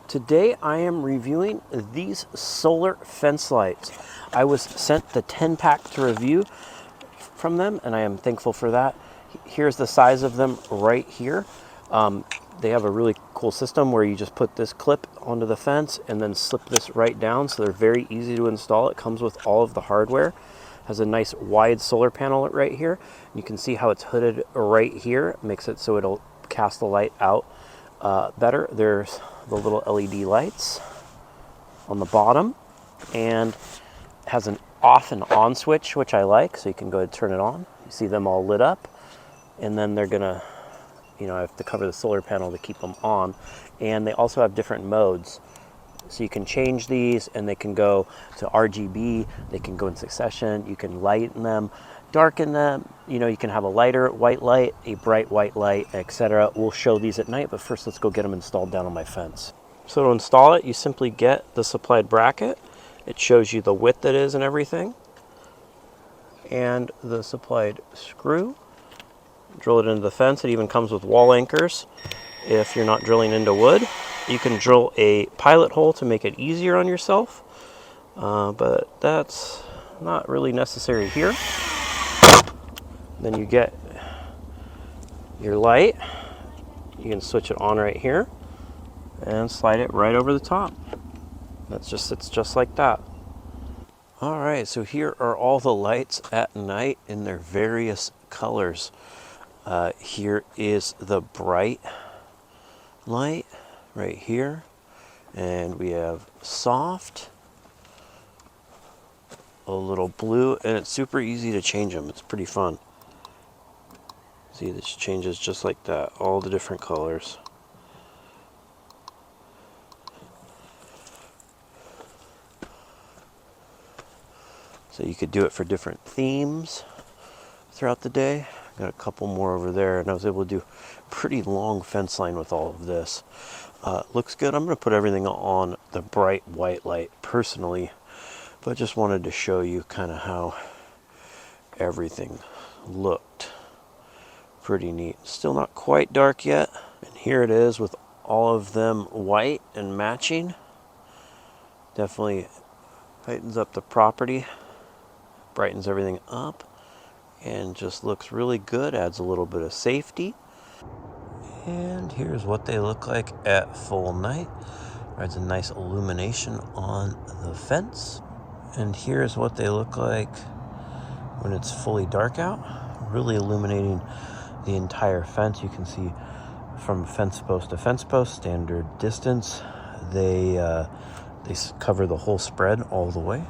Today I am reviewing these solar fence lights. I was sent the 10-pack to review from them, and I am thankful for that. Here's the size of them right here. They have a really cool system where you just put this clip onto the fence and then slip this right down, so they're very easy to install. It comes with all of the hardware. Has a nice wide solar panel right here. You can see how it's hooded right here. It makes it so it'll cast the light out better. There's the little LED lights on the bottom, and has an off and on switch, which I like, so you can go ahead and turn it on. You see them all lit up, and then they're gonna, I have to cover the solar panel to keep them on. And they also have different modes, so you can change these, and they can go to RGB, they can go in succession, you can lighten them, darken them, you can have a lighter white light, a bright white light, etc. We'll show these at night, but first let's go get them installed down on my fence. So to install it, you simply get the supplied bracket. It shows you the width it is and everything, and the supplied screw. Drill it into the fence. It even comes with wall anchors if you're not drilling into wood. You can drill a pilot hole to make it easier on yourself, but that's not really necessary here. Then you get your light. You can switch it on right here and slide it right over the top. It's just like that. All right, so here are all the lights at night in their various colors. Here is the bright light right here, and we have soft, a little blue, and it's super easy to change them. It's pretty fun. See, this changes just like that, all the different colors. So you could do it for different themes throughout the day. Got a couple more over there, and I was able to do pretty long fence line with all of this. Looks good. I'm going to put everything on the bright white light personally, but just wanted to show you kind of how everything looked. Pretty neat. Still not quite dark yet, and here it is with all of them white and matching. Definitely heightens up the property, brightens everything up, and just looks really good. Adds a little bit of safety. And here's what they look like at full night. There's a nice illumination on the fence. And here's what they look like when it's fully dark out, really illuminating the entire fence. You can see from fence post to fence post, standard distance. They cover the whole spread all the way.